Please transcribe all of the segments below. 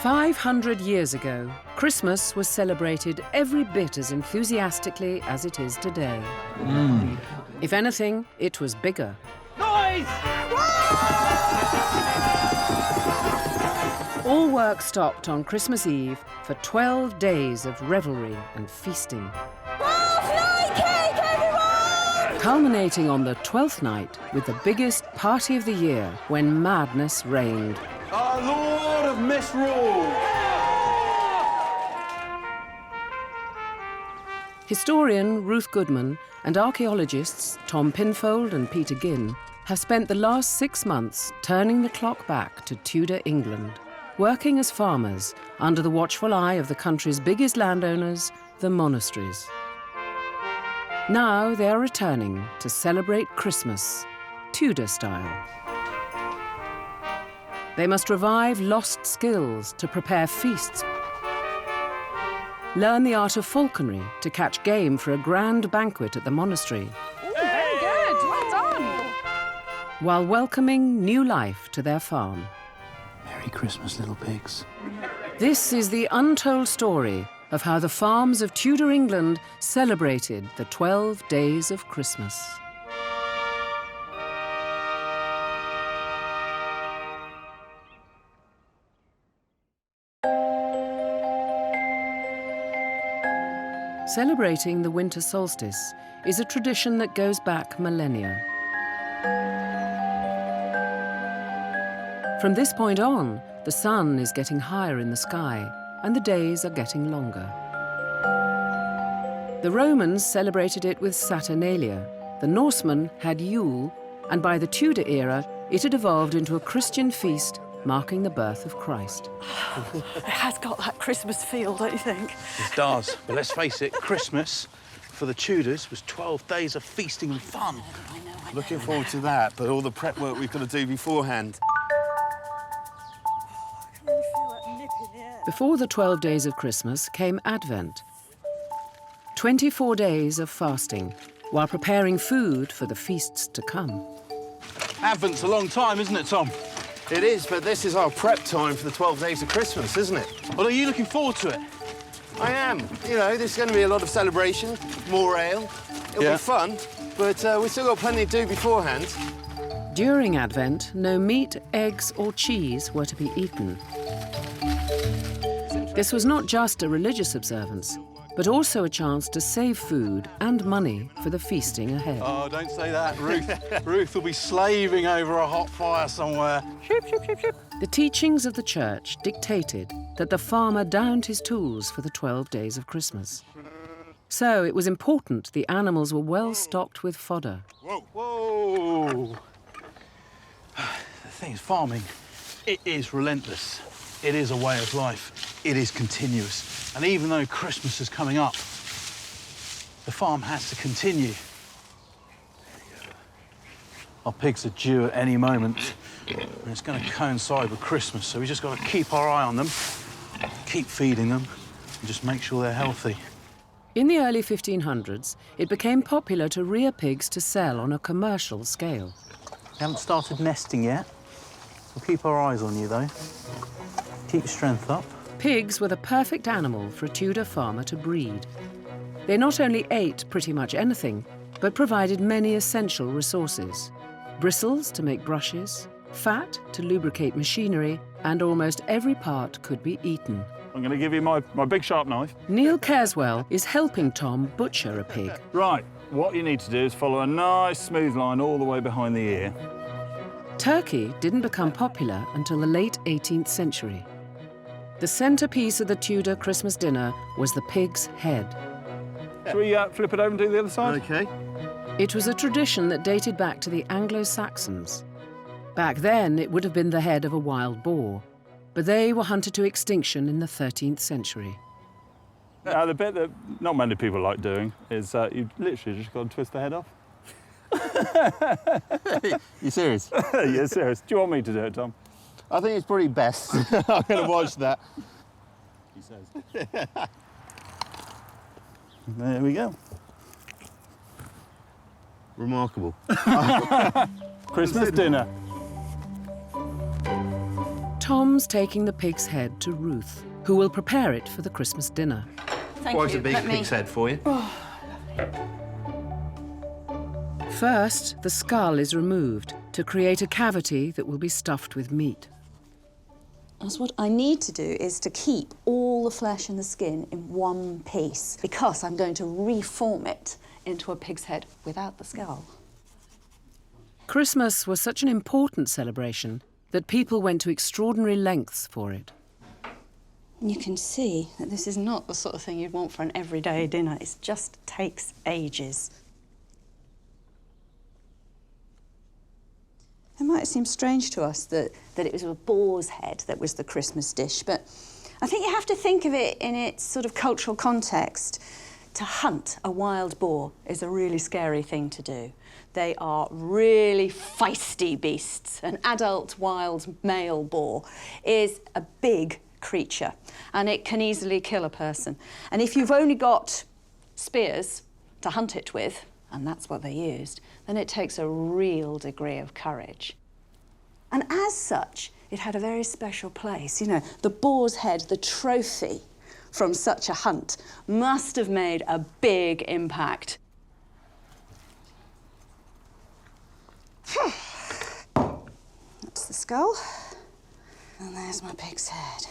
500 years ago, Christmas was celebrated every bit as enthusiastically as it is today. If anything, it was bigger. Noise! All work stopped on Christmas Eve for 12 days of revelry and feasting. Fly cake, everyone! Culminating on the 12th night with the biggest party of the year when madness reigned. Our Lord of Misrule! Historian Ruth Goodman and archaeologists Tom Pinfold and Peter Ginn have spent the last 6 months turning the clock back to Tudor England, working as farmers under the watchful eye of the country's biggest landowners, the monasteries. Now they are returning to celebrate Christmas, Tudor style. They must revive lost skills to prepare feasts, learn the art of falconry to catch game for a grand banquet at the monastery. Ooh, very good, well done. While welcoming new life to their farm. Merry Christmas, little pigs. This is the untold story of how the farms of Tudor England celebrated the 12 days of Christmas. Celebrating the winter solstice is a tradition that goes back millennia. From this point on, the sun is getting higher in the sky and the days are getting longer. The Romans celebrated it with Saturnalia, the Norsemen had Yule, and by the Tudor era, it had evolved into a Christian feast marking the birth of Christ. It has got that Christmas feel, don't you think? It does, but let's face it, Christmas for the Tudors was 12 days of feasting and fun. I know. Looking forward to that, but all the prep work we've got to do beforehand. I can really feel that nip in the air. Before the 12 days of Christmas came Advent. 24 days of fasting while preparing food for the feasts to come. Advent's a long time, isn't it, Tom? It is, but this is our prep time for the 12 days of Christmas, isn't it? Well, are you looking forward to it? I am. You know, there's going to be a lot of celebration, more ale. It'll be fun, but we've still got plenty to do beforehand. During Advent, no meat, eggs or cheese were to be eaten. This was not just a religious observance, but also a chance to save food and money for the feasting ahead. Oh, don't say that, Ruth. Ruth will be slaving over a hot fire somewhere. Ship, ship, ship, ship. The teachings of the church dictated that the farmer downed his tools for the 12 days of Christmas. So it was important the animals were well stocked with fodder. Whoa, whoa. The thing is, farming, it is relentless. It is a way of life. It is continuous. And even though Christmas is coming up, the farm has to continue. Our pigs are due at any moment, and it's going to coincide with Christmas, so we just got to keep our eye on them, keep feeding them, and just make sure they're healthy. In the early 1500s, it became popular to rear pigs to sell on a commercial scale. We haven't started nesting yet. We'll keep our eyes on you, though. Keep your strength up. Pigs were the perfect animal for a Tudor farmer to breed. They not only ate pretty much anything, but provided many essential resources. Bristles to make brushes, fat to lubricate machinery, and almost every part could be eaten. I'm going to give you my big sharp knife. Neil Careswell is helping Tom butcher a pig. Right, what you need to do is follow a nice smooth line all the way behind the ear. Turkey didn't become popular until the late 18th century. The centrepiece of the Tudor Christmas dinner was the pig's head. Shall we flip it over and do the other side? OK. It was a tradition that dated back to the Anglo-Saxons. Back then, it would have been the head of a wild boar, but they were hunted to extinction in the 13th century. Now, the bit that not many people like doing is you literally just got to twist the head off. You serious? Yeah, serious. Do you want me to do it, Tom? I think it's probably best. I'm going to watch that. He says. There we go. Remarkable. Christmas dinner. Tom's taking the pig's head to Ruth, who will prepare it for the Christmas dinner. Quite a big pig's head for you. First, the skull is removed to create a cavity that will be stuffed with meat. That's what I need to do, is to keep all the flesh and the skin in one piece, because I'm going to reform it into a pig's head without the skull. Christmas was such an important celebration that people went to extraordinary lengths for it. You can see that this is not the sort of thing you'd want for an everyday dinner. It just takes ages. It might seem strange to us that it was a boar's head that was the Christmas dish, but I think you have to think of it in its sort of cultural context. To hunt a wild boar is a really scary thing to do. They are really feisty beasts. An adult wild male boar is a big creature, and it can easily kill a person. And if you've only got spears to hunt it with, and that's what they used, then it takes a real degree of courage. And as such, it had a very special place. You know, the boar's head, the trophy from such a hunt, must have made a big impact. That's the skull, and there's my pig's head.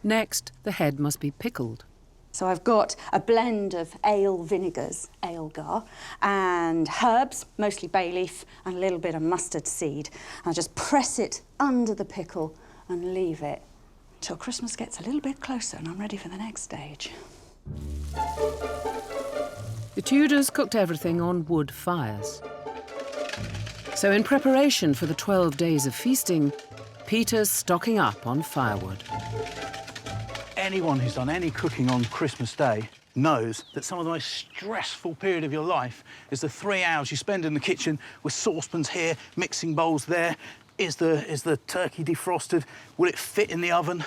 Next, the head must be pickled. So I've got a blend of ale vinegars, Aylgar, and herbs, mostly bay leaf, and a little bit of mustard seed. I'll just press it under the pickle and leave it till Christmas gets a little bit closer and I'm ready for the next stage. The Tudors cooked everything on wood fires. So in preparation for the 12 days of feasting, Peter's stocking up on firewood. Anyone who's done any cooking on Christmas Day knows that some of the most stressful period of your life is the 3 hours you spend in the kitchen with saucepans here, mixing bowls there. Is the turkey defrosted? Will it fit in the oven?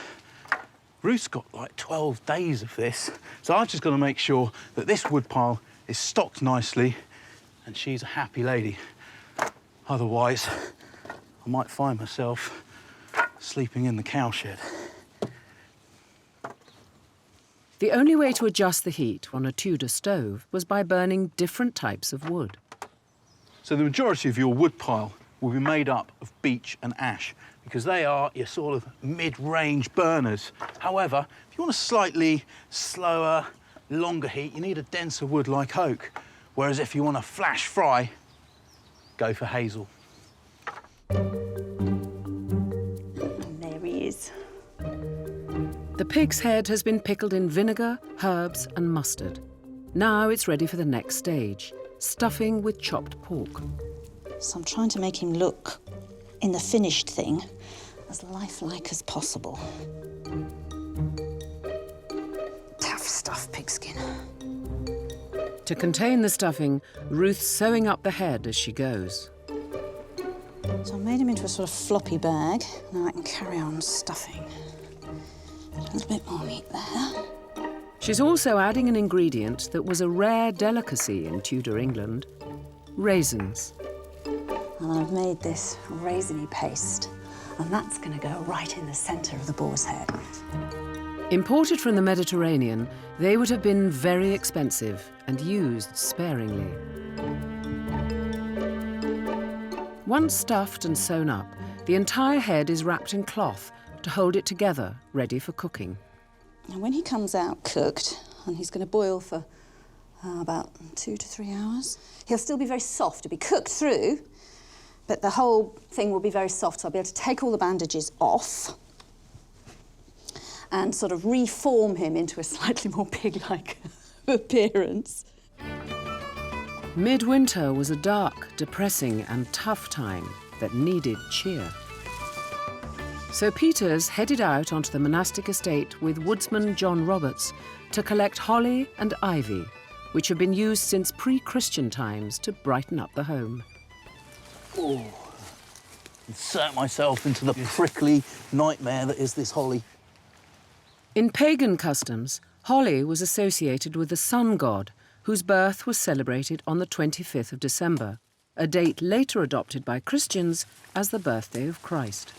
Ruth's got like 12 days of this, so I've just got to make sure that this wood pile is stocked nicely and she's a happy lady. Otherwise, I might find myself sleeping in the cowshed. The only way to adjust the heat on a Tudor stove was by burning different types of wood. So the majority of your wood pile will be made up of beech and ash because they are your sort of mid-range burners. However, if you want a slightly slower, longer heat, you need a denser wood like oak. Whereas if you want a flash fry, go for hazel. And there he is. The pig's head has been pickled in vinegar, herbs and mustard. Now it's ready for the next stage, stuffing with chopped pork. So I'm trying to make him look, in the finished thing, as lifelike as possible. Tough stuff, pigskin. To contain the stuffing, Ruth's sewing up the head as she goes. So I made him into a sort of floppy bag. Now I can carry on stuffing. A little bit more meat there. She's also adding an ingredient that was a rare delicacy in Tudor England, raisins. And I've made this raisiny paste, and that's going to go right in the centre of the boar's head. Imported from the Mediterranean, they would have been very expensive and used sparingly. Once stuffed and sewn up, the entire head is wrapped in cloth to hold it together, ready for cooking. Now, when he comes out cooked, and he's going to boil for about 2 to 3 hours, he'll still be very soft. He'll be cooked through, but the whole thing will be very soft, so I'll be able to take all the bandages off and sort of reform him into a slightly more pig-like appearance. Midwinter was a dark, depressing and tough time that needed cheer. So Peters headed out onto the monastic estate with woodsman John Roberts to collect holly and ivy, which have been used since pre-Christian times to brighten up the home. Oh, insert myself into the prickly nightmare that is this holly. In pagan customs, holly was associated with the sun god, whose birth was celebrated on the 25th of December, a date later adopted by Christians as the birthday of Christ.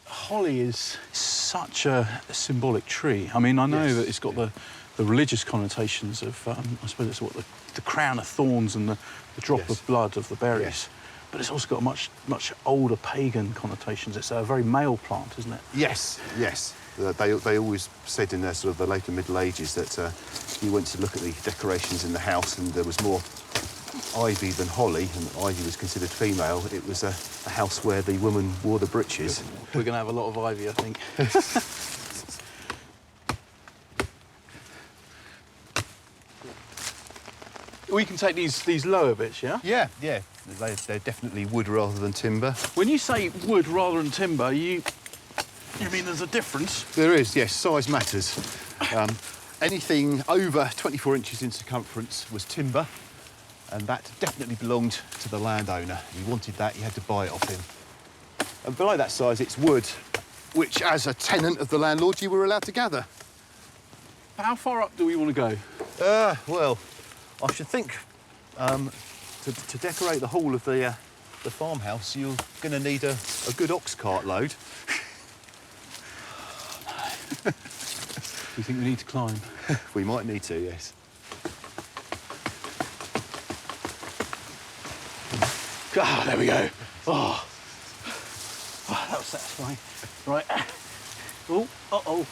Holly is such a symbolic tree. I mean, I know that it's got the religious connotations of, I suppose it's what the crown of thorns and the drop of blood of the berries. Yes. But it's also got much older pagan connotations. It's a very male plant, isn't it? Yes, yes. They always said in the sort of the later Middle Ages that you went to look at the decorations in the house and there was more ivy than holly, and ivy was considered female. It was a house where the woman wore the breeches. We're going to have a lot of ivy, I think. We can take these lower bits, yeah? Yeah, yeah. They're definitely wood rather than timber. When you say wood rather than timber, you mean there's a difference? There is, yes. Size matters. Anything over 24 inches in circumference was timber, and that definitely belonged to the landowner. If he wanted that, you had to buy it off him. And below that size, it's wood, which, as a tenant of the landlord, you were allowed to gather. How far up do we want to go? Well, I should think to decorate the whole of the farmhouse, you're going to need a good ox cart load. Do you think we need to climb? We might need to, yes. Ah, there we go. Oh, that was satisfying. Right. Oh, uh-oh.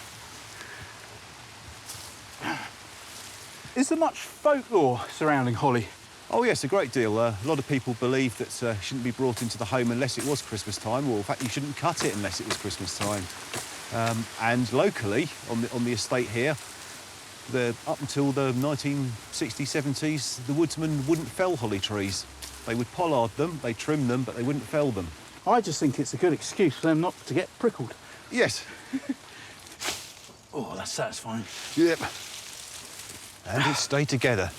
Is there much folklore surrounding holly? Oh, yes, a great deal. A lot of people believe that it shouldn't be brought into the home unless it was Christmas time, or in fact, you shouldn't cut it unless it was Christmas time. And locally, on the estate here, up until the 1960s, 70s, the woodsmen wouldn't fell holly trees. They would pollard them, they trim them, but they wouldn't fell them. I just think it's a good excuse for them not to get prickled. Yes. Oh, that's satisfying. Yep. And it stayed together.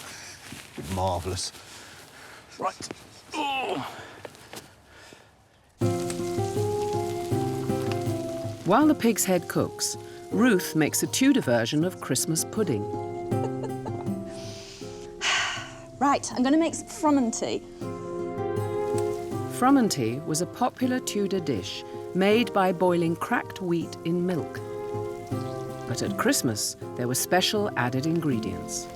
Marvellous. Right. Oh. While the pig's head cooks, Ruth makes a Tudor version of Christmas pudding. Right, I'm going to make some frumenty. Frumenty was a popular Tudor dish made by boiling cracked wheat in milk. But at Christmas, there were special added ingredients.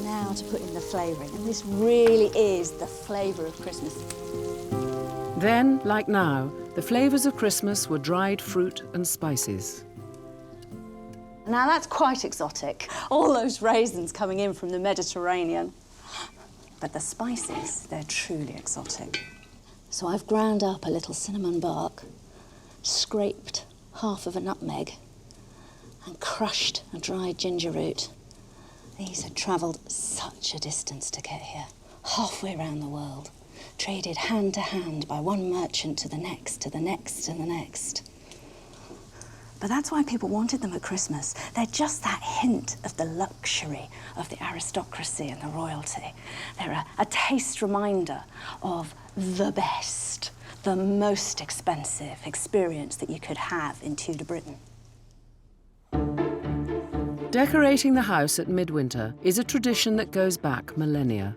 Now to put in the flavouring, and this really is the flavour of Christmas. Then, like now, the flavours of Christmas were dried fruit and spices. Now that's quite exotic, all those raisins coming in from the Mediterranean. But the spices, they're truly exotic. So I've ground up a little cinnamon bark, scraped half of a nutmeg, and crushed a dried ginger root. These had travelled such a distance to get here, halfway around the world, traded hand to hand by one merchant to the next, to the next, to the next. But that's why people wanted them at Christmas. They're just that hint of the luxury of the aristocracy and the royalty. They're a taste reminder of the best, the most expensive experience that you could have in Tudor Britain. Decorating the house at midwinter is a tradition that goes back millennia.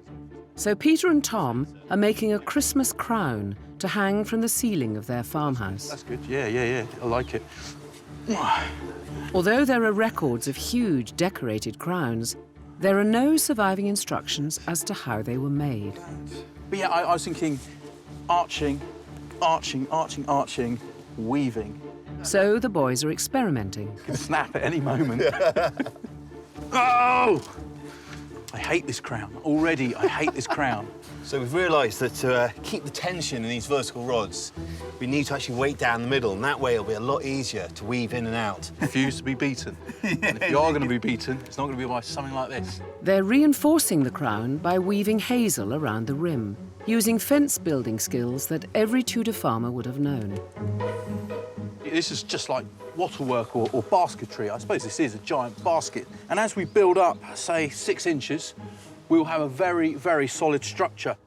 So Peter and Tom are making a Christmas crown to hang from the ceiling of their farmhouse. That's good. Yeah. I like it. Although there are records of huge decorated crowns, there are no surviving instructions as to how they were made. But yeah, I was thinking arching, weaving. So the boys are experimenting. You can snap at any moment. Oh! I hate this crown. Already, I hate this crown. So we've realised that to keep the tension in these vertical rods, we need to actually weight down the middle, and that way it'll be a lot easier to weave in and out. Refuse to be beaten. And if you are going to be beaten, it's not going to be by something like this. They're reinforcing the crown by weaving hazel around the rim, using fence-building skills that every Tudor farmer would have known. This is just like wattlework or basketry. I suppose this is a giant basket. And as we build up, say, 6 inches, we'll have a very, very solid structure.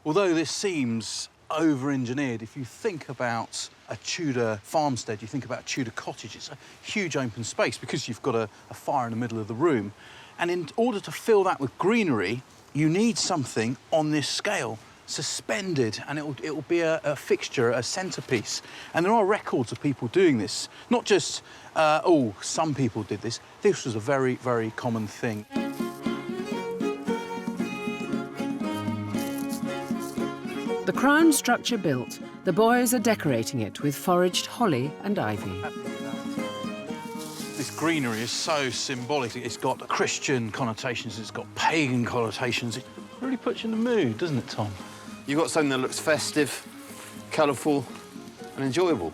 Although this seems over-engineered, if you think about a Tudor farmstead, you think about a Tudor cottage, it's a huge open space because you've got a fire in the middle of the room. And in order to fill that with greenery, you need something on this scale. suspended, and it'll be a fixture, a centrepiece. And there are records of people doing this. Not just, oh, some people did this. This was a very, very common thing. The crown structure built, the boys are decorating it with foraged holly and ivy. This greenery is so symbolic. It's got Christian connotations, it's got pagan connotations. It really puts you in the mood, doesn't it, Tom? You've got something that looks festive, colourful and enjoyable.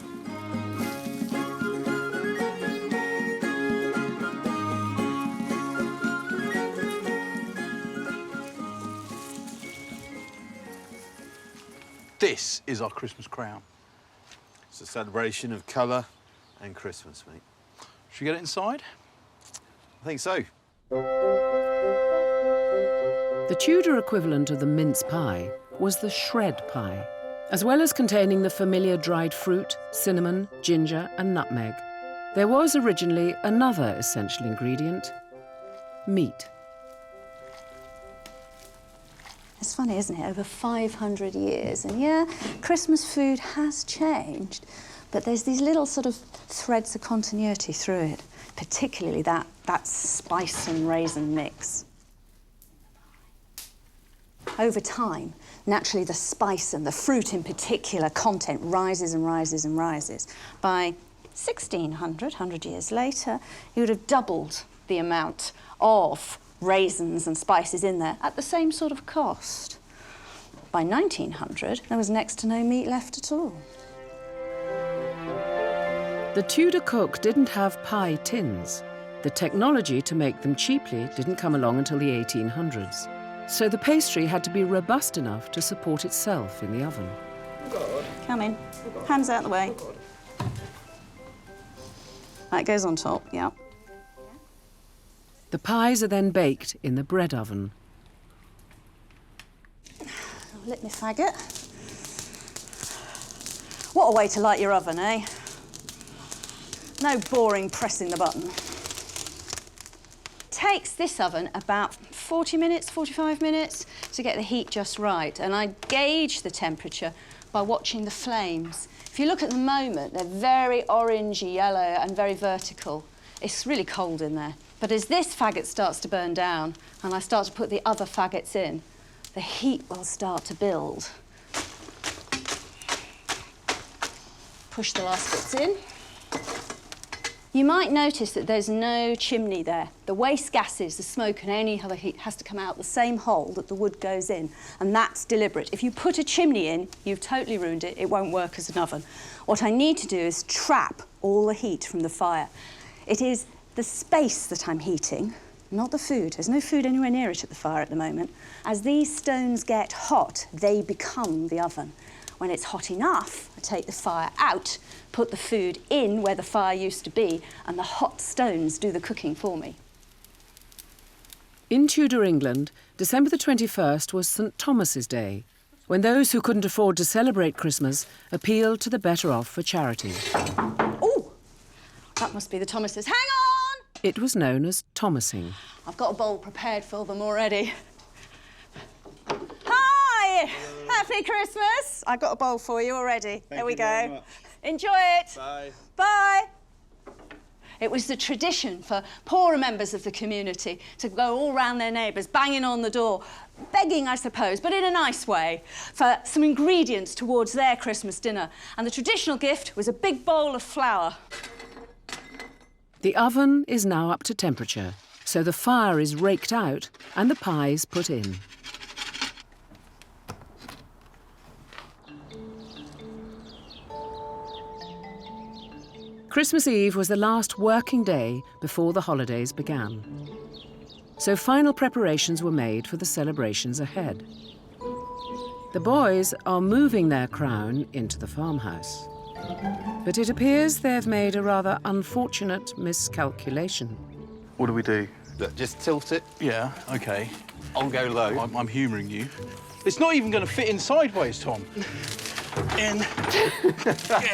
This is our Christmas crown. It's a celebration of colour and Christmas, mate. Should we get it inside? I think so. The Tudor equivalent of the mince pie was the shred pie. As well as containing the familiar dried fruit, cinnamon, ginger and nutmeg, there was originally another essential ingredient: meat. It's funny, isn't it? Over 500 years, and yeah, Christmas food has changed, but there's these little sort of threads of continuity through it, particularly that spice and raisin mix. Over time, naturally the spice and the fruit in particular content rises and rises and rises. By 1600, 100 years later, you would have doubled the amount of raisins and spices in there at the same sort of cost. By 1900, there was next to no meat left at all. The Tudor cook didn't have pie tins. The technology to make them cheaply didn't come along until the 1800s. So the pastry had to be robust enough to support itself in the oven. Come in. Hands out the way. That goes on top, yeah. The pies are then baked in the bread oven. I'll lit my faggot. What a way to light your oven, eh? No boring pressing the button. Takes this oven about 40 minutes, 45 minutes to get the heat just right. And I gauge the temperature by watching the flames. If you look at the moment, they're very orangey yellow and very vertical. It's really cold in there. But as this faggot starts to burn down and I start to put the other faggots in, the heat will start to build. Push the last bits in. You might notice that there's no chimney there. The waste gases, the smoke and any other heat has to come out the same hole that the wood goes in, and that's deliberate. If you put a chimney in, you've totally ruined it. It won't work as an oven. What I need to do is trap all the heat from the fire. It is the space that I'm heating, not the food. There's no food anywhere near it at the fire at the moment. As these stones get hot, they become the oven. When it's hot enough, I take the fire out, put the food in where the fire used to be, and the hot stones do the cooking for me. In Tudor England, December the 21st was St. Thomas's Day, when those who couldn't afford to celebrate Christmas appealed to the better off for charity. Oh, that must be the Thomases. Hang on! It was known as Thomasing. I've got a bowl prepared for them already. Hi! Happy Christmas! I've got a bowl for you already. There we go. Enjoy it. Bye. Bye. It was the tradition for poorer members of the community to go all round their neighbours, banging on the door, begging, I suppose, but in a nice way, for some ingredients towards their Christmas dinner. And the traditional gift was a big bowl of flour. The oven is now up to temperature, so the fire is raked out and the pies put in. Christmas Eve was the last working day before the holidays began. So final preparations were made for the celebrations ahead. The boys are moving their crown into the farmhouse. But it appears they've made a rather unfortunate miscalculation. What do we do? Look, just tilt it. Yeah, OK. I'll go low. I'm humouring you. It's not even going to fit in sideways, Tom. In.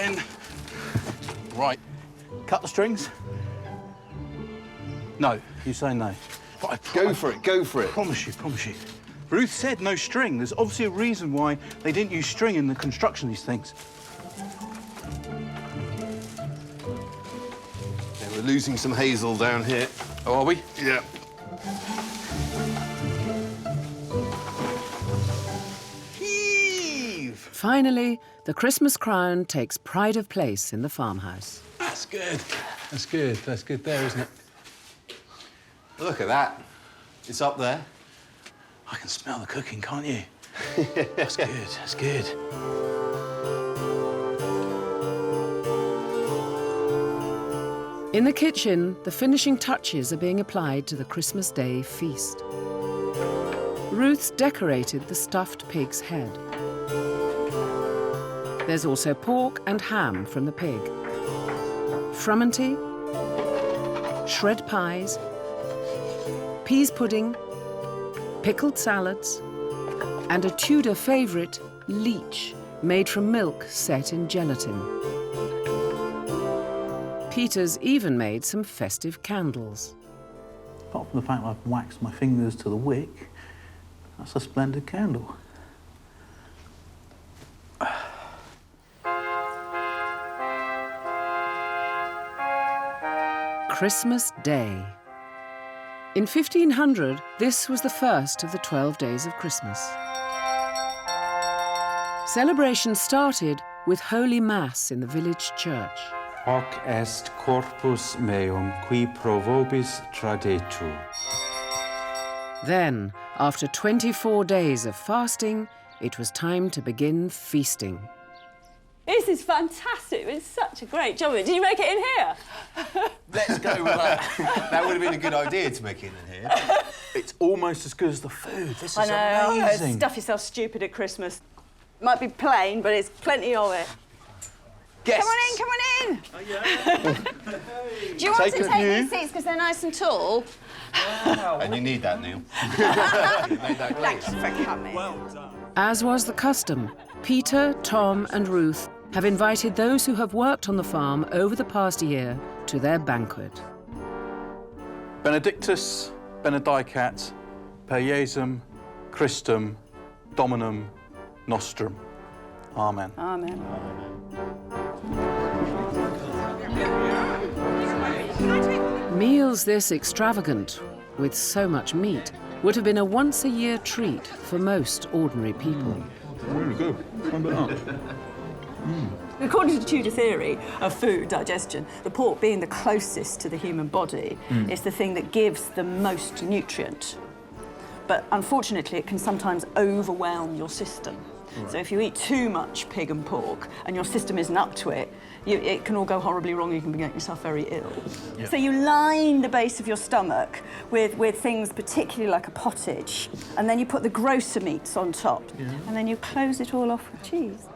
In. Right. Cut the strings. No, you say no. But Go for it, go for it. Promise you. Ruth said no string. There's obviously a reason why they didn't use string in the construction of these things. Yeah, we're losing some hazel down here. Oh, are we? Yeah. Heave! Finally, the Christmas crown takes pride of place in the farmhouse. That's good. That's good. That's good there, isn't it? Look at that. It's up there. I can smell the cooking, can't you? That's good. That's good. In the kitchen, the finishing touches are being applied to the Christmas Day feast. Ruth's decorated the stuffed pig's head. There's also pork and ham from the pig, frumenty, shred pies, peas pudding, pickled salads, and a Tudor favourite, leech, made from milk set in gelatin. Peter's even made some festive candles. Apart from the fact I've waxed my fingers to the wick, that's a splendid candle. Christmas Day. In 1500, this was the first of the 12 days of Christmas. Celebrations started with Holy Mass in the village church. Hoc est corpus meum qui pro vobis tradetur. Then, after 24 days of fasting, it was time to begin feasting. This is fantastic. It's such a great job. Did you make it in here? Let's go with that. That would have been a good idea to make it in here. It's almost as good as the food. This is I know. amazing. Stuff yourself stupid at Christmas. Might be plain, but it's plenty of it. Guests. Come on in, come on in. Do you want Take to a take view. these seats because they're nice and tall? And you need that, Neil. You made that great. Thanks for coming. As was the custom, Peter, Tom and Ruth have invited those who have worked on the farm over the past year to their banquet. Benedictus, benedicat, per Jesum, Christum, Dominum, Nostrum. Amen. Amen. Meals this extravagant, with so much meat, would have been a once-a-year treat for most ordinary people. Really good. One bit up. According to Tudor theory of food digestion, the pork being the closest to the human body is the thing that gives the most nutrient. But unfortunately, it can sometimes overwhelm your system. Right. So if you eat too much pig and pork and your system isn't up to it, it can all go horribly wrong. You can get yourself very ill. Yeah. So you line the base of your stomach with things particularly like a pottage, and then you put the grosser meats on top, and then you close it all off with cheese.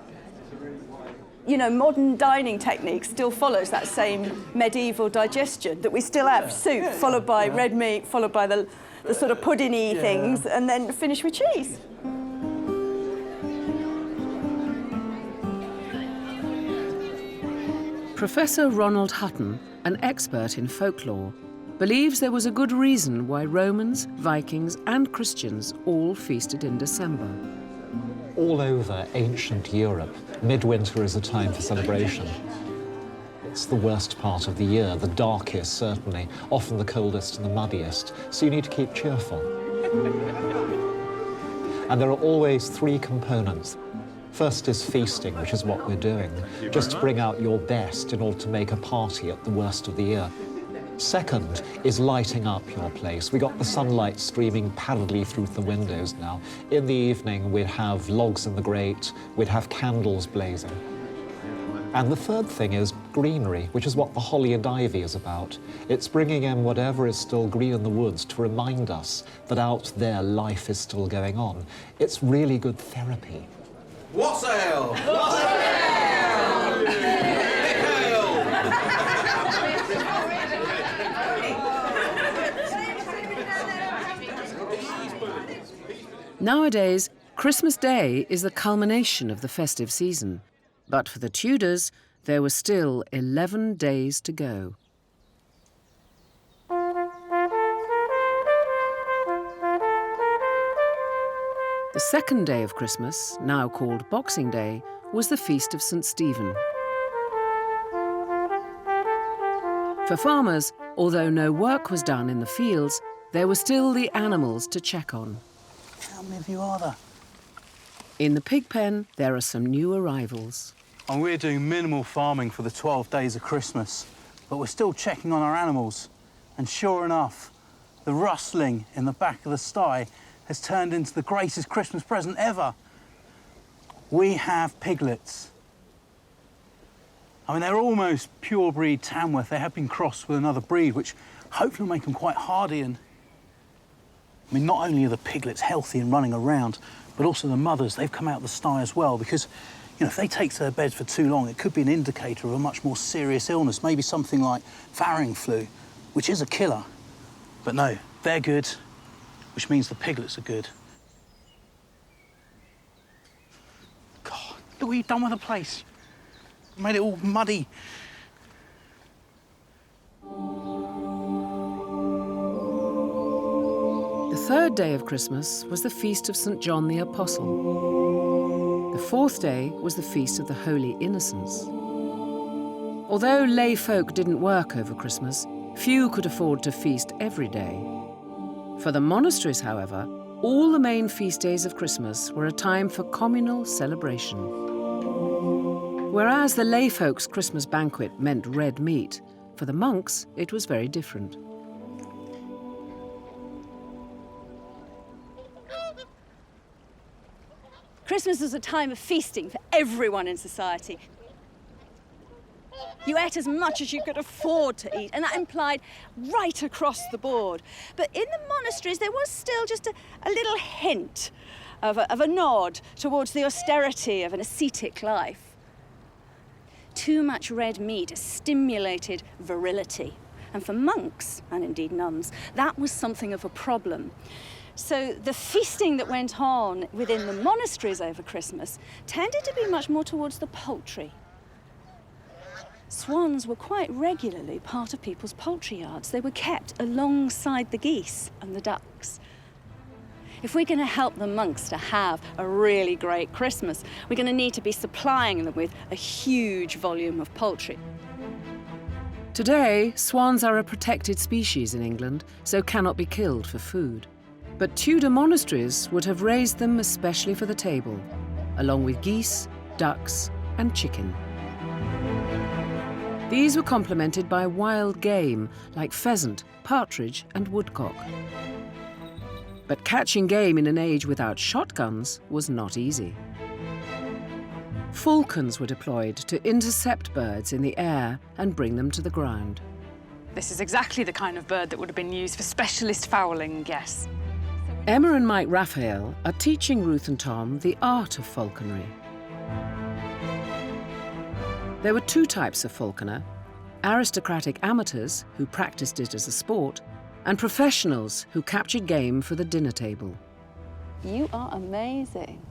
You know, modern dining technique still follows that same medieval digestion, that we still have soup, followed by red meat, followed by the sort of pudding-y things, and then finish with cheese. Professor Ronald Hutton, an expert in folklore, believes there was a good reason why Romans, Vikings and Christians all feasted in December. All over ancient Europe, midwinter is a time for celebration. It's the worst part of the year, the darkest certainly, often the coldest and the muddiest, so you need to keep cheerful. And there are always three components. First is feasting, which is what we're doing, just to bring out your best in order to make a party at the worst of the year. Second is lighting up your place. We got the sunlight streaming pallidly through the windows now. In the evening, we'd have logs in the grate, we'd have candles blazing. And the third thing is greenery, which is what the holly and ivy is about. It's bringing in whatever is still green in the woods to remind us that out there life is still going on. It's really good therapy. What's ale? What's ale? Nowadays, Christmas Day is the culmination of the festive season. But for the Tudors, there were still 11 days to go. The second day of Christmas, now called Boxing Day, was the feast of St. Stephen. For farmers, although no work was done in the fields, there were still the animals to check on. How many of you are there? In the pig pen, there are some new arrivals. And we're doing minimal farming for the 12 days of Christmas, but we're still checking on our animals. And sure enough, the rustling in the back of the sty has turned into the greatest Christmas present ever. We have piglets. I mean, they're almost pure breed Tamworth. They have been crossed with another breed, which hopefully will make them quite hardy. And I mean, not only are the piglets healthy and running around, but also the mothers, they've come out of the sty as well, because, you know, if they take to their beds for too long, it could be an indicator of a much more serious illness, maybe something like farrowing flu, which is a killer. But no, they're good, which means the piglets are good. God, look what you've done with the place. You made it all muddy. The third day of Christmas was the feast of St. John the Apostle. The fourth day was the feast of the Holy Innocents. Although lay folk didn't work over Christmas, few could afford to feast every day. For the monasteries, however, all the main feast days of Christmas were a time for communal celebration. Whereas the lay folks' Christmas banquet meant red meat, for the monks it was very different. Christmas was a time of feasting for everyone in society. You ate as much as you could afford to eat, and that implied right across the board. But in the monasteries, there was still just a little hint of a nod towards the austerity of an ascetic life. Too much red meat stimulated virility. And for monks, and indeed nuns, that was something of a problem. So the feasting that went on within the monasteries over Christmas tended to be much more towards the poultry. Swans were quite regularly part of people's poultry yards. They were kept alongside the geese and the ducks. If we're going to help the monks to have a really great Christmas, we're going to need to be supplying them with a huge volume of poultry. Today, swans are a protected species in England, so cannot be killed for food. But Tudor monasteries would have raised them especially for the table, along with geese, ducks, and chicken. These were complemented by wild game like pheasant, partridge, and woodcock. But catching game in an age without shotguns was not easy. Falcons were deployed to intercept birds in the air and bring them to the ground. This is exactly the kind of bird that would have been used for specialist fowling, yes. Emma and Mike Raphael are teaching Ruth and Tom the art of falconry. There were two types of falconer: aristocratic amateurs who practiced it as a sport, and professionals who captured game for the dinner table. You are amazing.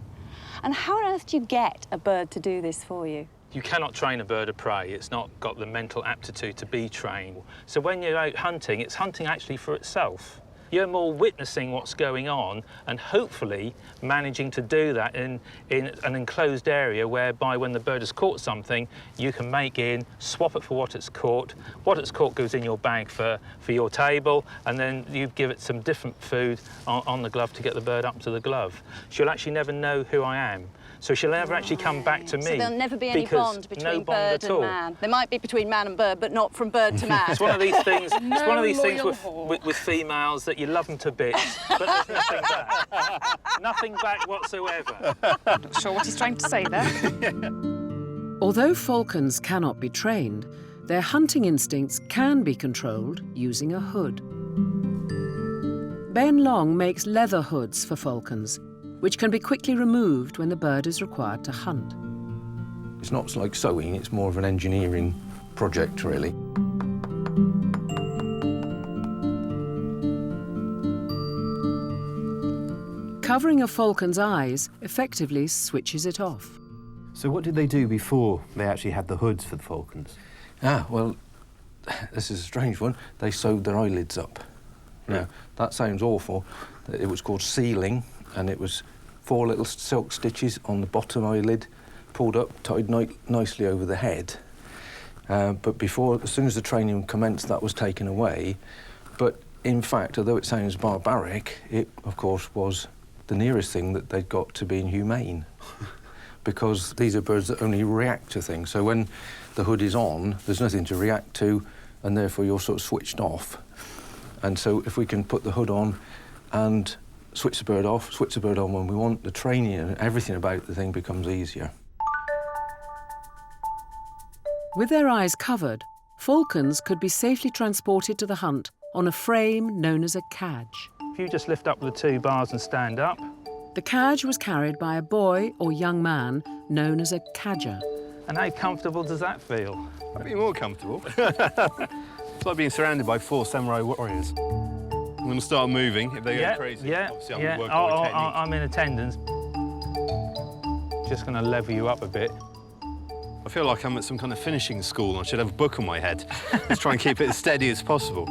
And how on earth do you get a bird to do this for you? You cannot train a bird of prey. It's not got the mental aptitude to be trained. So when you're out hunting, it's hunting actually for itself. You're more witnessing what's going on and hopefully managing to do that in an enclosed area whereby when the bird has caught something, you can make in, swap it for what it's caught. What it's caught goes in your bag for your table, and then you give it some different food on the glove to get the bird up to the glove. She'll actually never know who I am. So she'll never actually come back to me. So there'll never be any bond between bird and man. There might be between man and bird, but not from bird to man. It's one of these things. It's one of these things with females that you love them to bits, but there's nothing back. Nothing back whatsoever. Not sure what he's trying to say there. Although falcons cannot be trained, their hunting instincts can be controlled using a hood. Ben Long makes leather hoods for falcons, which can be quickly removed when the bird is required to hunt. It's not like sewing, it's more of an engineering project, really. Covering a falcon's eyes effectively switches it off. So what did they do before they actually had the hoods for the falcons? Well, this is a strange one. They sewed their eyelids up. Now, that sounds awful. It was called sealing, and it was 4 little silk stitches on the bottom eyelid, pulled up, tied nicely over the head. But as soon as the training commenced, that was taken away. But in fact, although it sounds barbaric, it, of course, was the nearest thing that they'd got to being humane. Because these are birds that only react to things. So when the hood is on, there's nothing to react to, and therefore you're sort of switched off. And so if we can put the hood on and switch the bird off, switch the bird on when we want, the training and everything about the thing becomes easier. With their eyes covered, falcons could be safely transported to the hunt on a frame known as a cadge. If you just lift up the 2 bars and stand up. The cadge was carried by a boy or young man known as a cadger. And how comfortable does that feel? I'd be more comfortable. It's like being surrounded by 4 samurai warriors. I'm going to start moving if they go crazy. Yeah, obviously, I'm yeah. working on technique. I'm in attendance. Just going to level you up a bit. I feel like I'm at some kind of finishing school and I should have a book on my head. Let's try and keep it as steady as possible.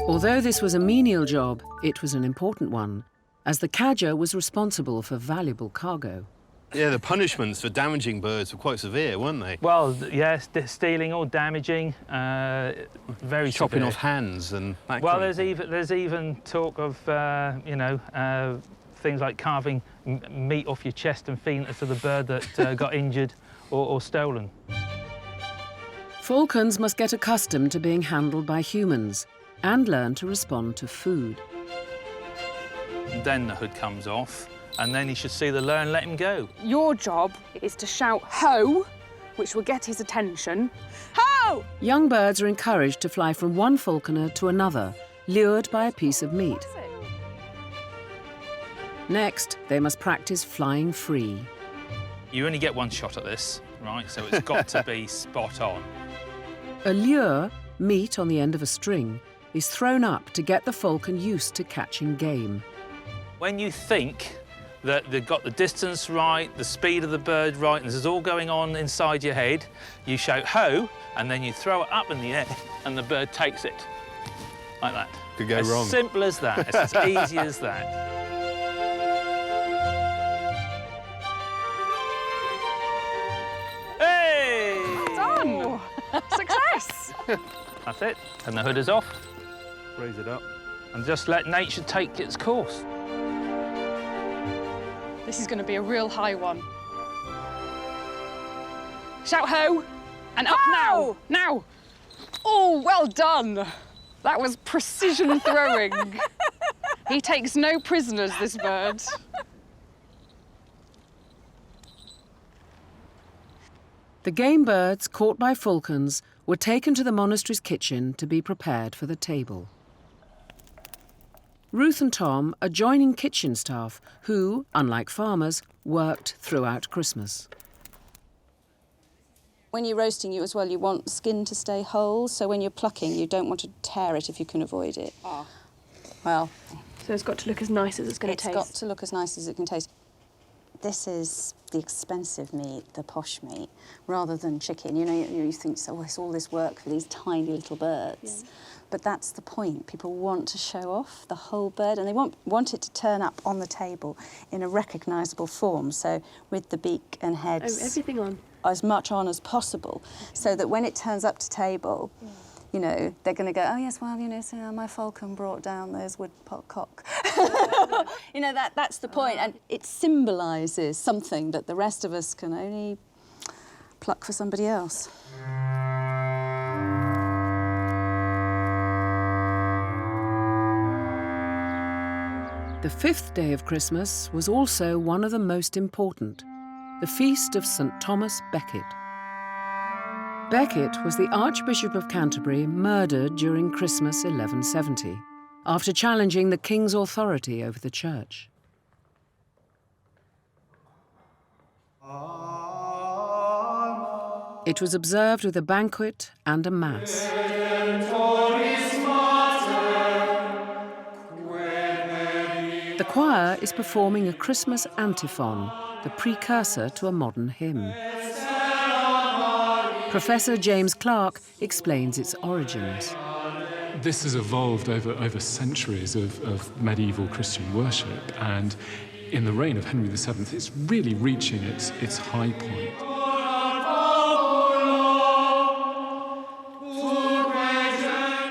Although this was a menial job, it was an important one, as the cadger was responsible for valuable cargo. Yeah, the punishments for damaging birds were quite severe, weren't they? Well, yes, stealing or damaging, very chopping severe. off hands and that Well, kind of thing. there's even talk of, you know, things like carving meat off your chest and feeding it to the bird that got injured or stolen. Falcons must get accustomed to being handled by humans and learn to respond to food. Then the hood comes off, and then he should see the lure and let him go. Your job is to shout ho, which will get his attention. Ho! Young birds are encouraged to fly from one falconer to another, lured by a piece of meat. Next, they must practice flying free. You only get 1 shot at this, right? So it's got to be spot on. A lure, meat on the end of a string, is thrown up to get the falcon used to catching game. When you think that they've got the distance right, the speed of the bird right, and this is all going on inside your head, you shout ho, and then you throw it up in the air, and the bird takes it. Like that. Could go wrong. As simple as that. It's as easy as that. Hey! Done! Success! That's it. And the hood is off. Raise it up. And just let nature take its course. This is going to be a real high one. Shout ho! And up now! Now! Oh, well done! That was precision throwing. He takes no prisoners, this bird. The game birds caught by falcons were taken to the monastery's kitchen to be prepared for the table. Ruth and Tom are joining kitchen staff who, unlike farmers, worked throughout Christmas. When you're roasting you as well, you want skin to stay whole, so when you're plucking, you don't want to tear it if you can avoid it. Oh. Well... So it's got to look as nice as it's going to taste? It's got to look as nice as it can taste. This is the expensive meat, the posh meat, rather than chicken. You know, you think, oh, it's all this work for these tiny little birds. Yeah. But that's the point. People want to show off the whole bird, and they want it to turn up on the table in a recognisable form, so with the beak and heads... Oh, everything on? As much on as possible, so that when it turns up to table, you know, they're going to go, oh, yes, well, you know, so my falcon brought down those woodcock. You know, that's the point, and it symbolises something that the rest of us can only pluck for somebody else. The 5th day of Christmas was also one of the most important, the feast of St. Thomas Becket. Becket was the Archbishop of Canterbury murdered during Christmas 1170, after challenging the king's authority over the church. It was observed with a banquet and a mass. The choir is performing a Christmas antiphon, the precursor to a modern hymn. Professor James Clark explains its origins. This has evolved over centuries of medieval Christian worship, and in the reign of Henry VII, it's really reaching its high point.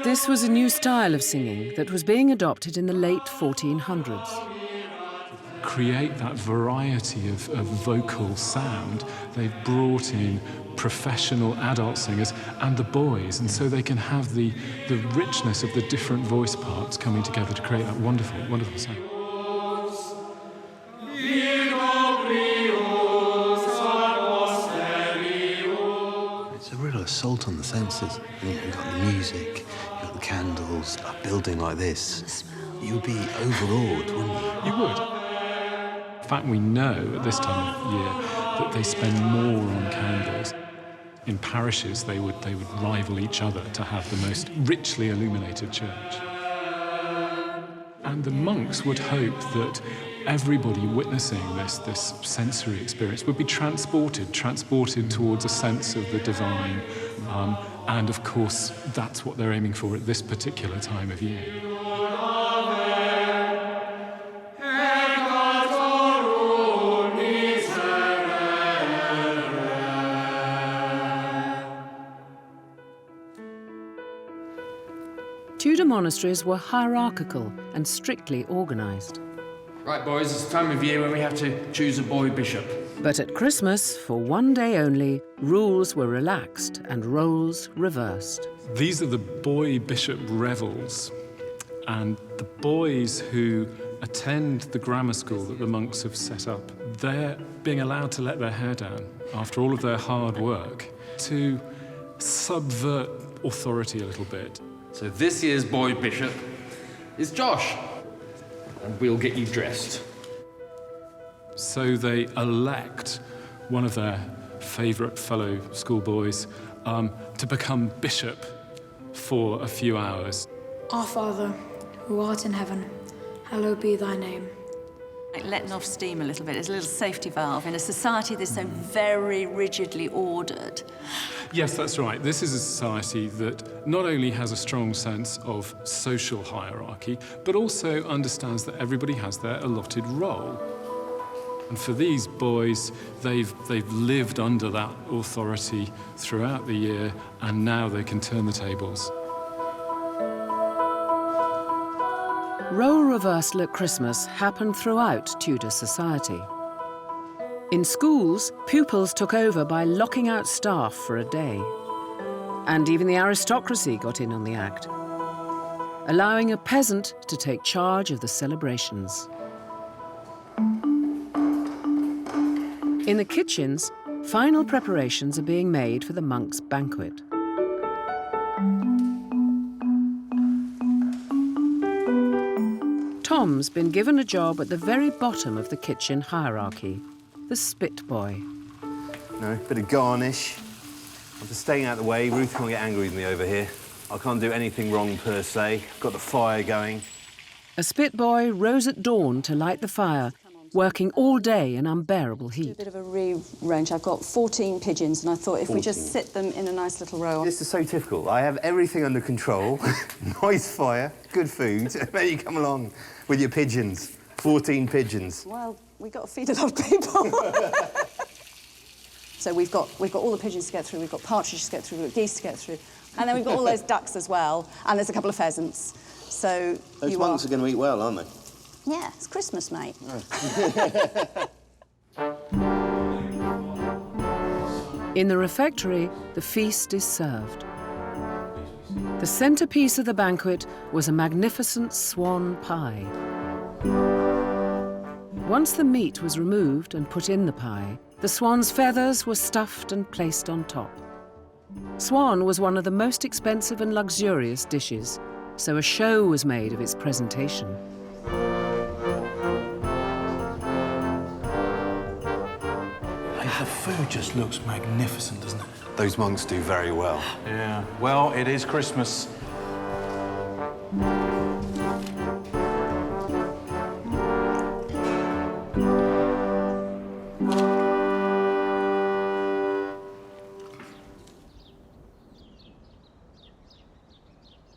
This was a new style of singing that was being adopted in the late 1400s. Create that variety of vocal sound, they've brought in professional adult singers and the boys, and so they can have the richness of the different voice parts coming together to create that wonderful, wonderful sound. It's a real assault on the senses. You've got the music, you've got the candles. A building like this, you'd be overawed, wouldn't you? You would. In fact, we know at this time of year that they spend more on candles. In parishes, they would rival each other to have the most richly illuminated church. And the monks would hope that everybody witnessing this sensory experience would be transported towards a sense of the divine. And of course, that's what they're aiming for at this particular time of year. Tudor monasteries were hierarchical and strictly organised. Right, boys, it's the time of year when we have to choose a boy bishop. But at Christmas, for one day only, rules were relaxed and roles reversed. These are the boy bishop revels, and the boys who attend the grammar school that the monks have set up, they're being allowed to let their hair down after all of their hard work to subvert authority a little bit. So this year's boy bishop is Josh, and we'll get you dressed. So they elect one of their favourite fellow schoolboys to become bishop for a few hours. Our Father, who art in heaven, hallowed be thy name. Like letting off steam a little bit. It's a little safety valve in a society that's so very rigidly ordered. Yes, that's right. This is a society that not only has a strong sense of social hierarchy, but also understands that everybody has their allotted role. And for these boys, they've lived under that authority throughout the year, and now they can turn the tables. Role reversal at Christmas happened throughout Tudor society. In schools, pupils took over by locking out staff for a day. And even the aristocracy got in on the act, allowing a peasant to take charge of the celebrations. In the kitchens, final preparations are being made for the monks' banquet. Tom's been given a job at the very bottom of the kitchen hierarchy, the spit boy. No, bit of garnish. I'm just staying out of the way. Ruth can't get angry with me over here. I can't do anything wrong per se. Got the fire going. A spit boy rose at dawn to light the fire, working all day in unbearable heat. A bit of a rearrange. I've got 14 pigeons, and I thought if 14. we just sit them in a nice little row. This is so typical. I have everything under control. Nice fire, good food, and then you come along with your pigeons. 14 pigeons. Well, we've got to feed a lot of people. So we've got all the pigeons to get through, we've got partridges to get through, we've got geese to get through, and then we've got all those ducks as well, and there's a couple of pheasants. So those monks are going to eat well, aren't they? Yeah, it's Christmas, mate. In the refectory, the feast is served. The centrepiece of the banquet was a magnificent swan pie. Once the meat was removed and put in the pie, the swan's feathers were stuffed and placed on top. Swan was one of the most expensive and luxurious dishes, so a show was made of its presentation. The food just looks magnificent, doesn't it? Those monks do very well. Yeah. Well, it is Christmas.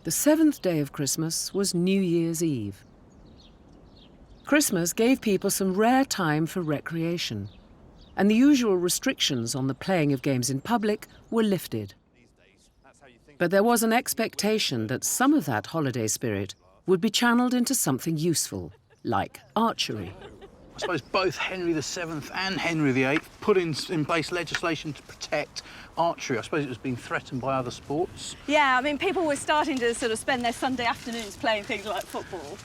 The seventh day of Christmas was New Year's Eve. Christmas gave people some rare time for recreation, and the usual restrictions on the playing of games in public were lifted. But there was an expectation that some of that holiday spirit would be channeled into something useful, like archery. I suppose both Henry VII and Henry VIII put in place legislation to protect archery. I suppose it was being threatened by other sports. Yeah, I mean, people were starting to sort of spend their Sunday afternoons playing things like football.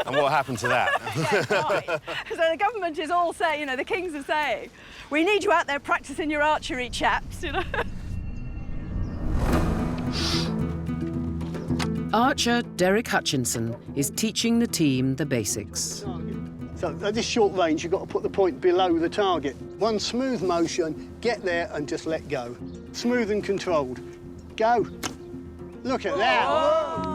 And what happened to that? Yeah, right. So the government is all saying, you know, the kings are saying, we need you out there practising your archery, chaps, you know. Archer Derek Hutchinson is teaching the team the basics. So at this short range, you've got to put the point below the target. One smooth motion, get there and just let go. Smooth and controlled. Go. Look at that.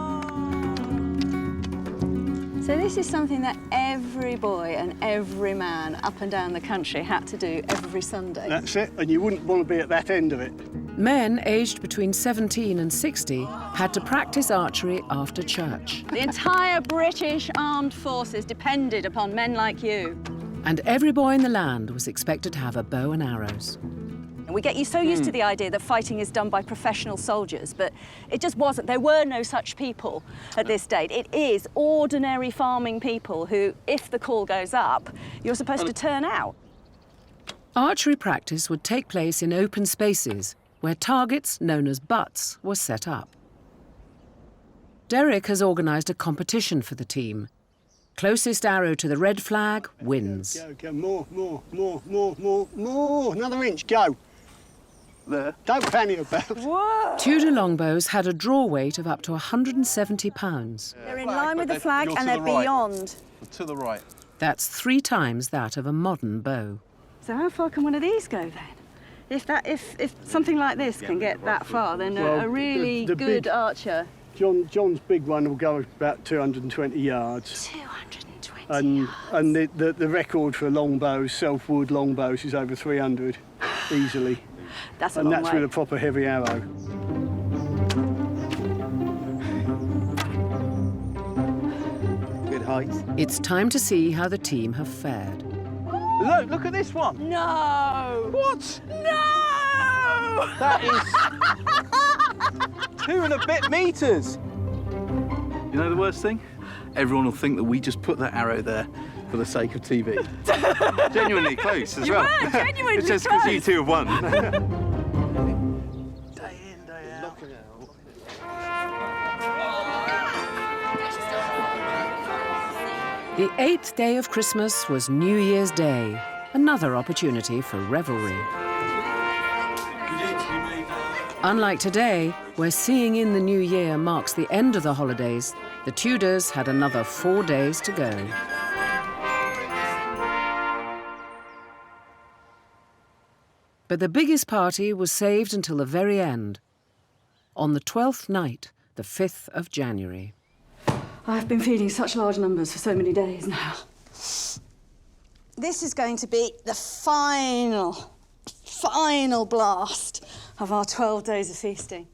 So this is something that every boy and every man up and down the country had to do every Sunday. That's it, and you wouldn't want to be at that end of it. Men aged between 17 and 60 had to practice archery after church. The entire British armed forces depended upon men like you. And every boy in the land was expected to have a bow and arrows. And we get you so used to the idea that fighting is done by professional soldiers, but it just wasn't. There were no such people at this date. It is ordinary farming people who, if the call goes up, you're supposed to turn out. Archery practice would take place in open spaces where targets known as butts were set up. Derek has organised a competition for the team. Closest arrow to the red flag wins. Go, more. Another inch, go. There. Don't panic about it. Whoa. Tudor longbows had a draw weight of up to 170 pounds. They're in line with the flag and they're beyond. To the right. That's 3 times that of a modern bow. So how far can one of these go then? If something like this can get that far, then a really good big archer. John's big one will go about 220 yards. 220 yards. And the record for longbows, self-wood longbows, is over 300 easily. That's a long way. And that's with a proper heavy arrow. Good height. It's time to see how the team have fared. Look at this one. No. What? No! That is 2 and a bit meters. You know the worst thing? Everyone will think that we just put that arrow there for the sake of TV. Genuinely close as you well. Were genuinely it's just close. because you 2 have won. Day in, day out. The 8th day of Christmas was New Year's Day, another opportunity for revelry. Unlike today, where seeing in the new year marks the end of the holidays, the Tudors had another 4 days to go. But the biggest party was saved until the very end, on the 12th night, the 5th of January. I've been feeding such large numbers for so many days now. This is going to be the final blast of our 12 days of feasting.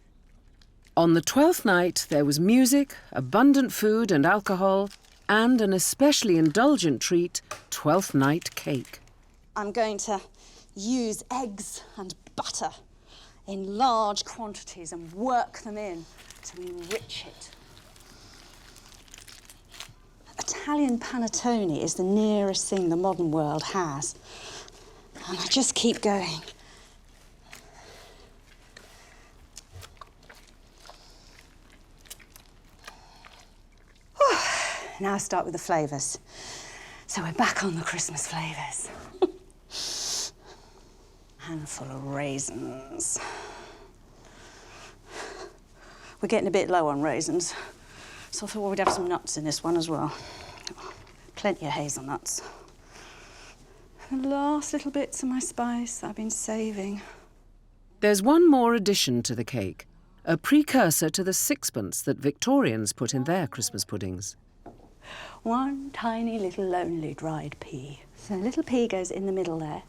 On the 12th night, there was music, abundant food and alcohol, and an especially indulgent treat, 12th night cake. I'm going to use eggs and butter in large quantities and work them in to enrich it. Italian panettone is the nearest thing the modern world has. And I just keep going. Now I start with the flavours. So we're back on the Christmas flavours. Handful of raisins. We're getting a bit low on raisins, so I thought we'd have some nuts in this one as well. Plenty of hazelnuts. The last little bits of my spice I've been saving. There's one more addition to the cake, a precursor to the sixpence that Victorians put in their Christmas puddings. One tiny little lonely dried pea. So a little pea goes in the middle there,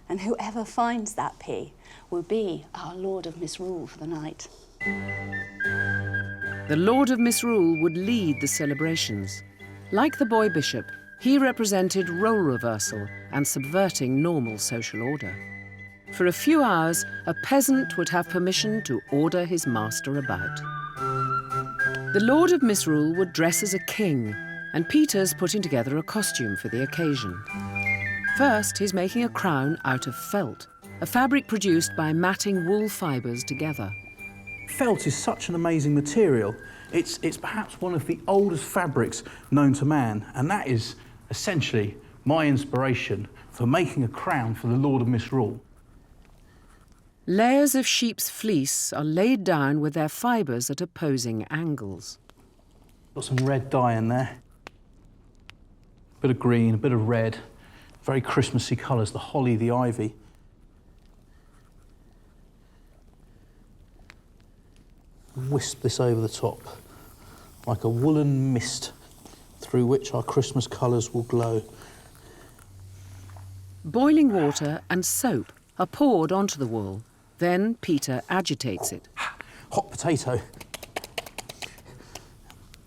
and whoever finds that pea will be our Lord of Misrule for the night. The Lord of Misrule would lead the celebrations. Like the boy bishop, He represented role reversal and subverting normal social order. For a few hours, a peasant would have permission to order his master about. The Lord of Misrule would dress as a king, and Peter's putting together a costume for the occasion. First, he's making a crown out of felt, a fabric produced by matting wool fibres together. Felt is such an amazing material. It's perhaps one of the oldest fabrics known to man, and that is essentially my inspiration for making a crown for the Lord of Misrule. Layers of sheep's fleece are laid down with their fibres at opposing angles. Got some red dye in there. A bit of green, a bit of red. Very Christmassy colours, the holly, the ivy. Wisp this over the top, like a woolen mist through which our Christmas colours will glow. Boiling water and soap are poured onto the wool. Then Peter agitates it. Hot potato.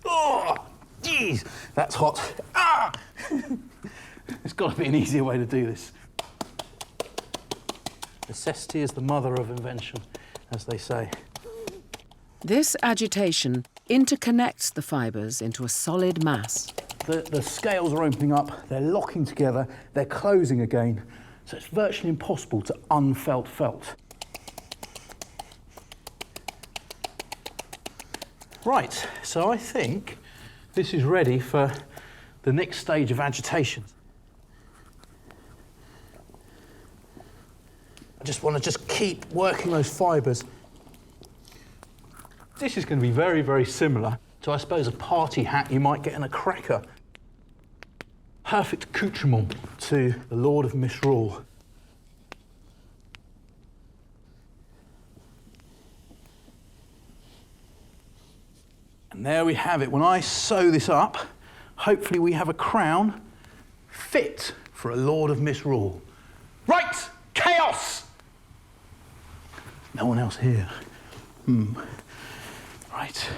Oh, geez, that's hot. Ah! There's got to be an easier way to do this. Necessity is the mother of invention, as they say. This agitation interconnects the fibres into a solid mass. The scales are opening up, they're locking together, they're closing again, so it's virtually impossible to unfelt felt. Right, so I think this is ready for the next stage of agitation. I just want to keep working those fibres. This is going to be very, very similar to, I suppose, a party hat you might get in a cracker. Perfect accoutrement to the Lord of Misrule. And there we have it. When I sew this up, hopefully we have a crown fit for a Lord of Misrule. Right, chaos! No one else here. Right.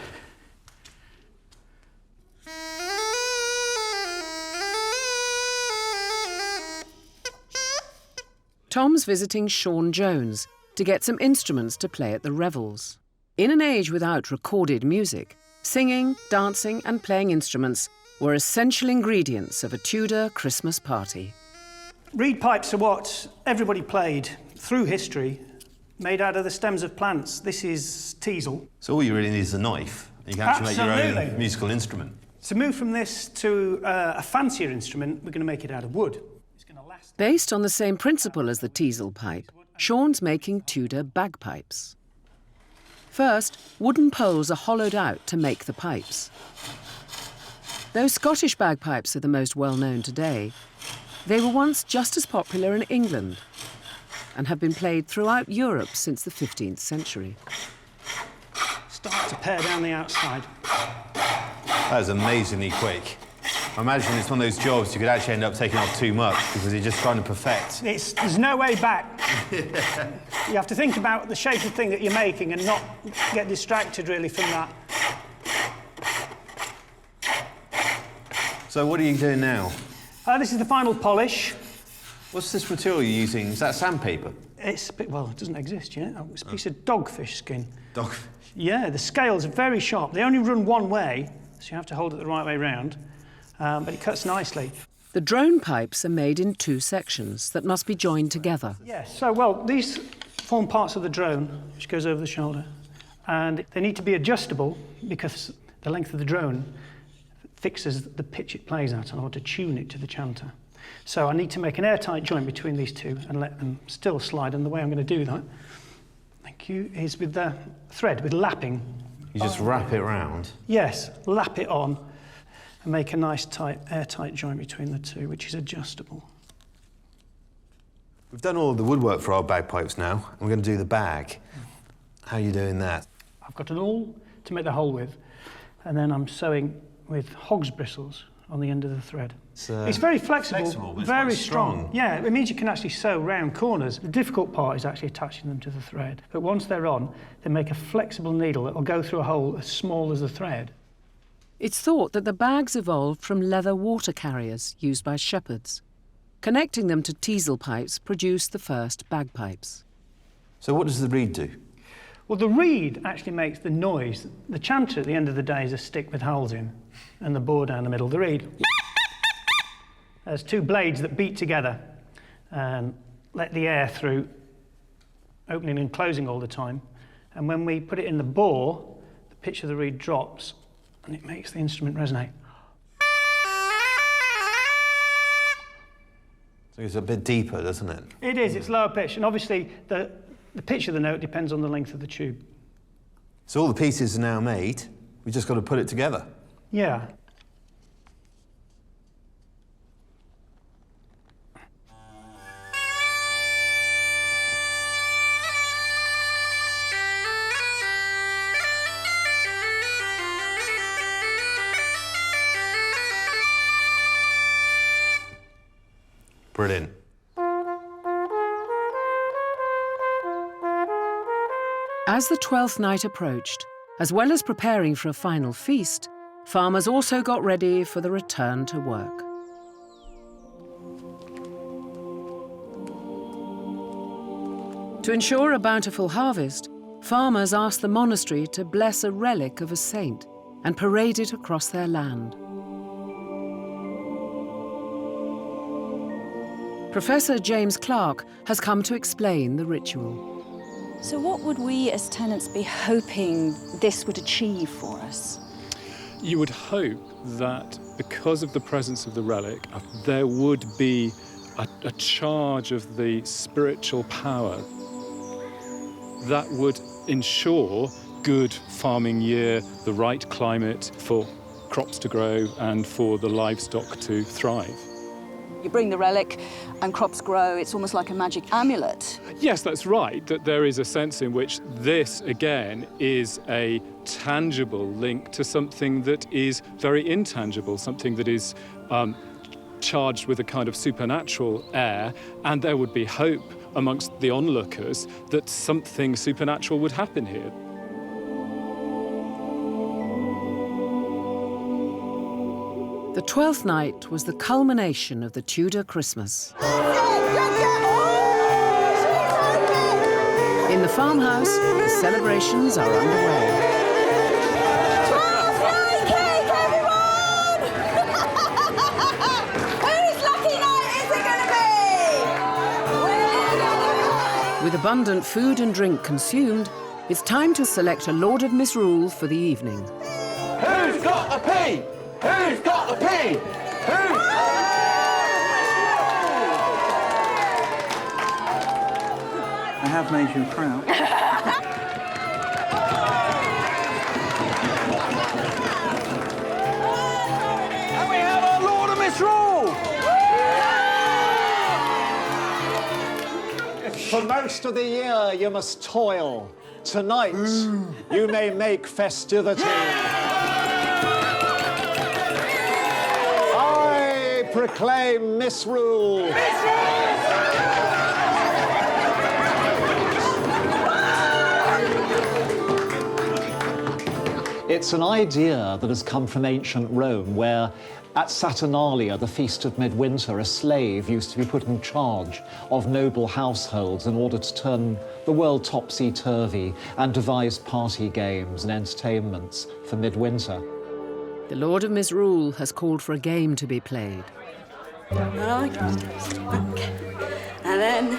Tom's visiting Sean Jones to get some instruments to play at the revels. In an age without recorded music, singing, dancing and playing instruments were essential ingredients of a Tudor Christmas party. Reed pipes are what everybody played through history, made out of the stems of plants. This is teasel. So all you really need is a knife. You can actually make your own musical instrument. To move from this to a fancier instrument, we're going to make it out of wood. Based on the same principle as the teasel pipe, Sean's making Tudor bagpipes. First, wooden poles are hollowed out to make the pipes. Though Scottish bagpipes are the most well-known today, they were once just as popular in England and have been played throughout Europe since the 15th century. Start to pare down the outside. That is amazingly quick. I imagine it's one of those jobs you could actually end up taking off too much because you're just trying to perfect. There's no way back. You have to think about the shape of the thing that you're making and not get distracted really from that. So what are you doing now? This is the final polish. What's this material you're using? Is that sandpaper? Well, it doesn't exist yet. It's a piece of dogfish skin. Dogfish? Yeah, the scales are very sharp. They only run one way, so you have to hold it the right way round. But it cuts nicely. The drone pipes are made in two sections that must be joined together. Yes, so, well, these form parts of the drone, which goes over the shoulder. And they need to be adjustable because the length of the drone fixes the pitch it plays at in order to tune it to the chanter. So I need to make an airtight joint between these two and let them still slide. And the way I'm going to do that, thank you, is with the thread, with lapping. You just wrap it round? Yes, lap it on and make a nice tight, airtight joint between the two, which is adjustable. We've done all of the woodwork for our bagpipes now, and we're going to do the bag. How are you doing that? I've got an awl to make the hole with, and then I'm sewing with hog's bristles on the end of the thread. It's very flexible, but very it's strong. Yeah, it means you can actually sew round corners. The difficult part is actually attaching them to the thread. But once they're on, they make a flexible needle that will go through a hole as small as the thread. It's thought that the bags evolved from leather water carriers used by shepherds. Connecting them to teasel pipes produced the first bagpipes. So what does the reed do? Well, the reed actually makes the noise. The chanter at the end of the day is a stick with holes in, and the bore down the middle of the reed. There's two blades that beat together and let the air through, opening and closing all the time. And when we put it in the bore, the pitch of the reed drops and it makes the instrument resonate. So it's a bit deeper, doesn't it? It is, it's lower pitch, and obviously the pitch of the note depends on the length of the tube. So all the pieces are now made, we've just got to put it together. Yeah. Brilliant. As the 12th night approached, as well as preparing for a final feast, farmers also got ready for the return to work. To ensure a bountiful harvest, farmers asked the monastery to bless a relic of a saint and parade it across their land. Professor James Clark has come to explain the ritual. So what would we as tenants be hoping this would achieve for us? You would hope that because of the presence of the relic, there would be a charge of the spiritual power that would ensure good farming year, the right climate for crops to grow and for the livestock to thrive. You bring the relic and crops grow. It's almost like a magic amulet. Yes, that's right, that there is a sense in which this, again, is a tangible link to something that is very intangible, something that is charged with a kind of supernatural air, and there would be hope amongst the onlookers that something supernatural would happen here. The 12th night was the culmination of the Tudor Christmas. In the farmhouse, the celebrations are underway. 12th night cake, everyone! Whose lucky night is it going to be? With abundant food and drink consumed, it's time to select a Lord of Misrule for the evening. Who's got a pea? Who's got the pea? Who? I have made you proud. And we have our Lord of Misrule! For most of the year, you must toil. Tonight, you may make festivity. I proclaim misrule. It's an idea that has come from ancient Rome, where at Saturnalia, the feast of midwinter, a slave used to be put in charge of noble households in order to turn the world topsy-turvy and devise party games and entertainments for midwinter. The Lord of Misrule has called for a game to be played. And then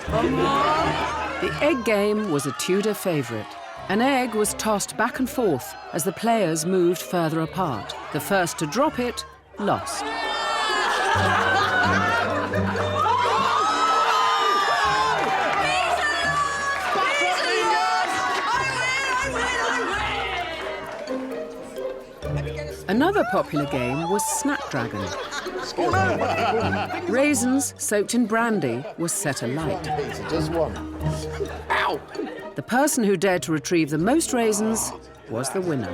one more. The egg game was a Tudor favourite. An egg was tossed back and forth as the players moved further apart. The first to drop it lost. Another popular game was Snapdragon. Raisins soaked in brandy was set alight. Just one. Ow! The person who dared to retrieve the most raisins was the winner.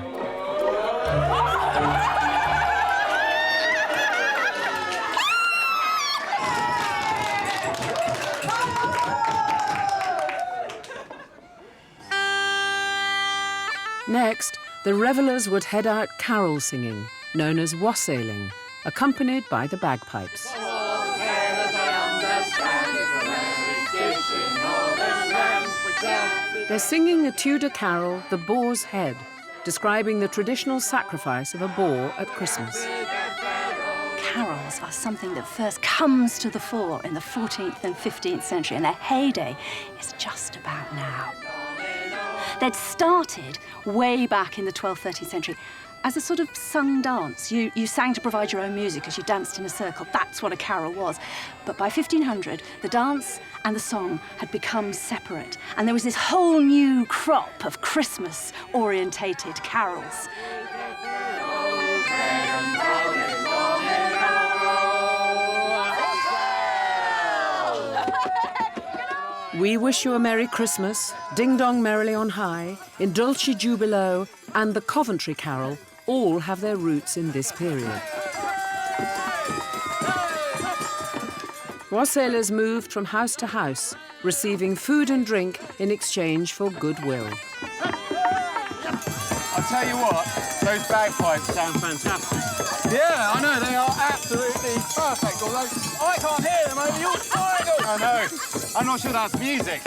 Next, the revellers would head out carol singing, known as wassailing, accompanied by the bagpipes. They're singing a Tudor carol, The Boar's Head, describing the traditional sacrifice of a boar at Christmas. Carols are something that first comes to the fore in the 14th and 15th century, and their heyday is just about now. They'd started way back in the 12th, 13th century as a sort of sung dance. You sang to provide your own music as you danced in a circle. That's what a carol was. But by 1500, the dance and the song had become separate, and there was this whole new crop of Christmas-orientated carols. We Wish You a Merry Christmas, Ding Dong Merrily on High, In Dulci Jubilo, and the Coventry Carol all have their roots in this period. Wassailers moved from house to house, receiving food and drink in exchange for goodwill. I'll tell you what, those bagpipes sound fantastic. Yeah, I know, they are absolutely perfect, although I can't hear them over your triangle. I know. I'm not sure that's music.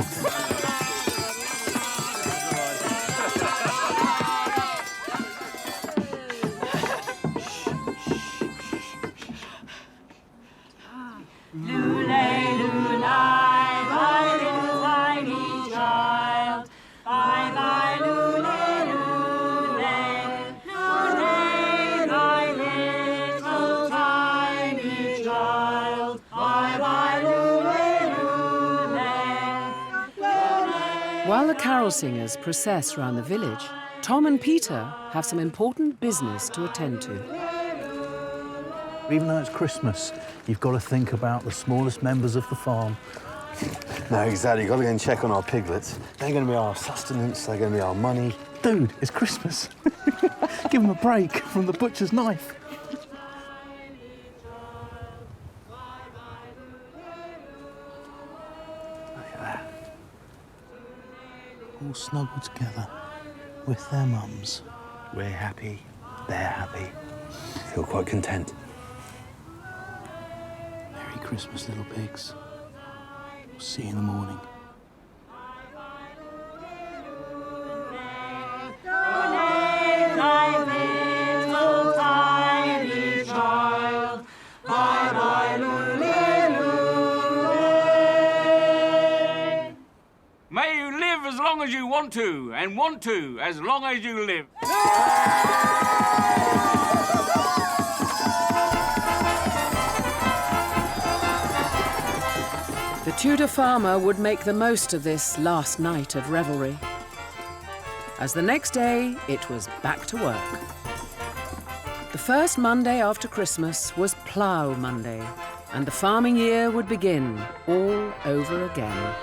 While the carol singers process round the village, Tom and Peter have some important business to attend to. Even though it's Christmas, you've got to think about the smallest members of the farm. No, exactly. You've got to go and check on our piglets. They're going to be our sustenance, they're going to be our money. Dude, it's Christmas. Give them a break from the butcher's knife. All snuggled together with their mums. We're happy, they're happy. Feel quite content. Merry Christmas, little pigs. We'll see you in the morning. May you live as long as you want to, and want to as long as you live. The Tudor farmer would make the most of this last night of revelry. As the next day, it was back to work. The first Monday after Christmas was Plow Monday, and the farming year would begin all over again.